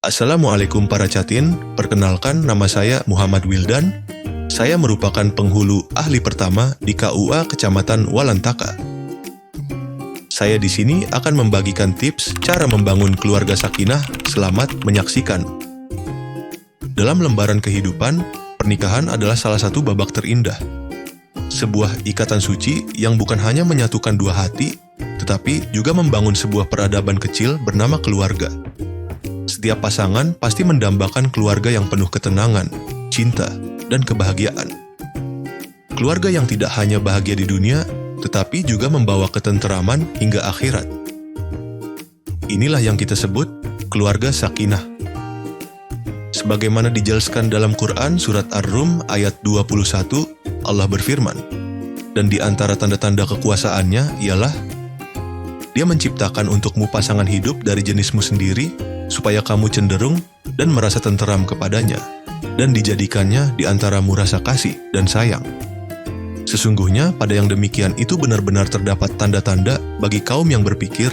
Assalamualaikum para catin, perkenalkan nama saya Muhammad Wildan. Saya merupakan penghulu ahli pertama di KUA Kecamatan Walantaka. Saya di sini akan membagikan tips cara membangun keluarga sakinah. Selamat menyaksikan. Dalam lembaran kehidupan, pernikahan adalah salah satu babak terindah. Sebuah ikatan suci yang bukan hanya menyatukan dua hati, tetapi juga membangun sebuah peradaban kecil bernama keluarga. Setiap pasangan pasti mendambakan keluarga yang penuh ketenangan, cinta, dan kebahagiaan. Keluarga yang tidak hanya bahagia di dunia, tetapi juga membawa ketenteraman hingga akhirat. Inilah yang kita sebut keluarga sakinah. Sebagaimana dijelaskan dalam Quran surat Ar-Rum ayat 21, Allah berfirman, dan di antara tanda-tanda kekuasaannya ialah Dia menciptakan untukmu pasangan hidup dari jenismu sendiri, supaya kamu cenderung dan merasa tenteram kepadanya, dan dijadikannya di antaramu rasa kasih dan sayang. Sesungguhnya pada yang demikian itu benar-benar terdapat tanda-tanda bagi kaum yang berpikir.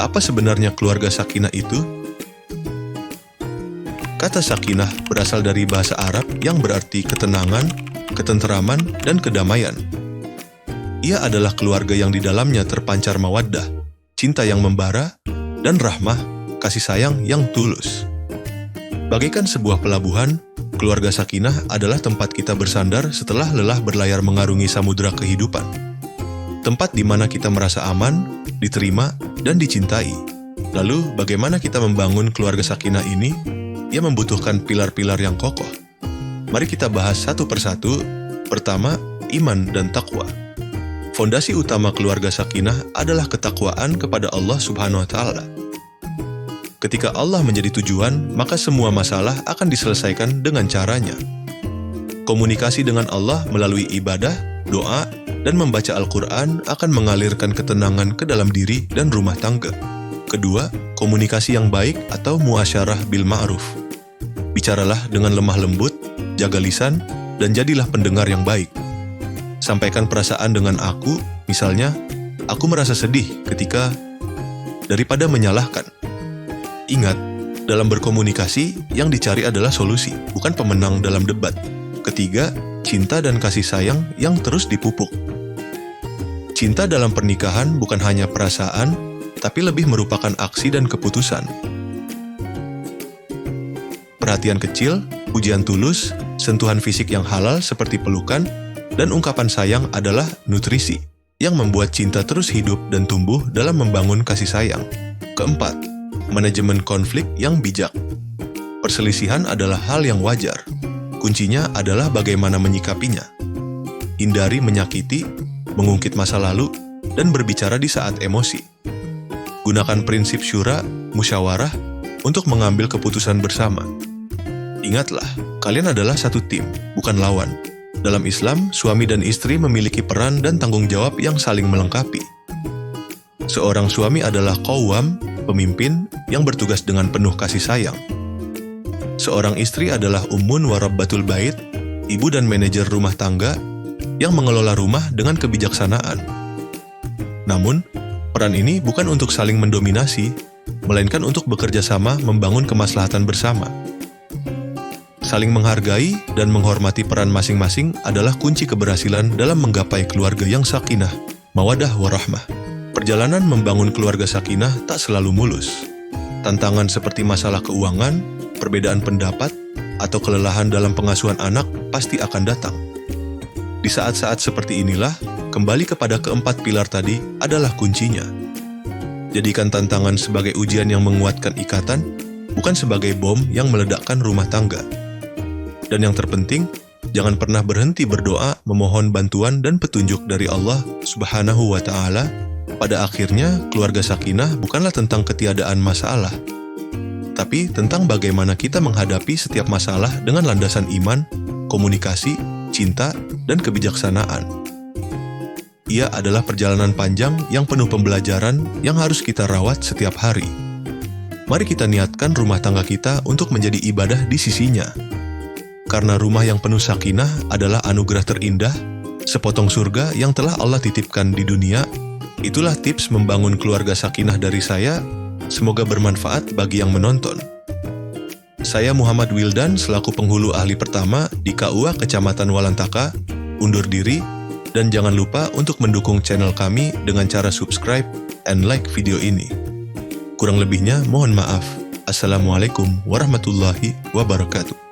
Apa sebenarnya keluarga sakinah itu? Kata sakinah berasal dari bahasa Arab yang berarti ketenangan, ketenteraman, dan kedamaian. Ia adalah keluarga yang di dalamnya terpancar mawaddah, cinta yang membara, dan rahmah, kasih sayang yang tulus. Bagaikan sebuah pelabuhan, keluarga sakinah adalah tempat kita bersandar setelah lelah berlayar mengarungi samudera kehidupan. Tempat di mana kita merasa aman, diterima, dan dicintai. Lalu, bagaimana kita membangun keluarga sakinah ini? Ia membutuhkan pilar-pilar yang kokoh. Mari kita bahas satu persatu. Pertama, iman dan takwa. Fondasi utama keluarga sakinah adalah ketakwaan kepada Allah Subhanahu wa Ta'ala. Ketika Allah menjadi tujuan, maka semua masalah akan diselesaikan dengan caranya. Komunikasi dengan Allah melalui ibadah, doa, dan membaca Al-Quran akan mengalirkan ketenangan ke dalam diri dan rumah tangga. Kedua, komunikasi yang baik atau muasyarah bil ma'ruf. Bicaralah dengan lemah lembut, jaga lisan, dan jadilah pendengar yang baik. Sampaikan perasaan dengan aku, misalnya, aku merasa sedih ketika, daripada menyalahkan. Ingat, dalam berkomunikasi, yang dicari adalah solusi, bukan pemenang dalam debat. Ketiga, cinta dan kasih sayang yang terus dipupuk. Cinta dalam pernikahan bukan hanya perasaan, tapi lebih merupakan aksi dan keputusan. Perhatian kecil, pujian tulus, sentuhan fisik yang halal seperti pelukan, dan ungkapan sayang adalah nutrisi yang membuat cinta terus hidup dan tumbuh dalam membangun kasih sayang. Keempat, manajemen konflik yang bijak. Perselisihan adalah hal yang wajar. Kuncinya adalah bagaimana menyikapinya. Hindari menyakiti, mengungkit masa lalu, dan berbicara di saat emosi. Gunakan prinsip syura, musyawarah, untuk mengambil keputusan bersama. Ingatlah, kalian adalah satu tim, bukan lawan. Dalam Islam, suami dan istri memiliki peran dan tanggung jawab yang saling melengkapi. Seorang suami adalah qawwam, pemimpin yang bertugas dengan penuh kasih sayang. Seorang istri adalah ummun wa rabbatul bait, ibu dan manajer rumah tangga yang mengelola rumah dengan kebijaksanaan. Namun, peran ini bukan untuk saling mendominasi, melainkan untuk bekerja sama membangun kemaslahatan bersama. Saling menghargai dan menghormati peran masing-masing adalah kunci keberhasilan dalam menggapai keluarga yang sakinah, mawadah warahmah. Perjalanan membangun keluarga sakinah tak selalu mulus. Tantangan seperti masalah keuangan, perbedaan pendapat, atau kelelahan dalam pengasuhan anak pasti akan datang. Di saat-saat seperti inilah, kembali kepada keempat pilar tadi adalah kuncinya. Jadikan tantangan sebagai ujian yang menguatkan ikatan, bukan sebagai bom yang meledakkan rumah tangga. Dan yang terpenting, jangan pernah berhenti berdoa, memohon bantuan dan petunjuk dari Allah Subhanahu wa Ta'ala. Pada akhirnya, keluarga sakinah bukanlah tentang ketiadaan masalah, tapi tentang bagaimana kita menghadapi setiap masalah dengan landasan iman, komunikasi, cinta, dan kebijaksanaan. Ia adalah perjalanan panjang yang penuh pembelajaran yang harus kita rawat setiap hari. Mari kita niatkan rumah tangga kita untuk menjadi ibadah di sisinya. Karena rumah yang penuh sakinah adalah anugerah terindah, sepotong surga yang telah Allah titipkan di dunia. Itulah tips membangun keluarga sakinah dari saya. Semoga bermanfaat bagi yang menonton. Saya Muhammad Wildan selaku penghulu ahli pertama di KUA Kecamatan Walantaka, undur diri, dan jangan lupa untuk mendukung channel kami dengan cara subscribe and like video ini. Kurang lebihnya mohon maaf. Assalamualaikum warahmatullahi wabarakatuh.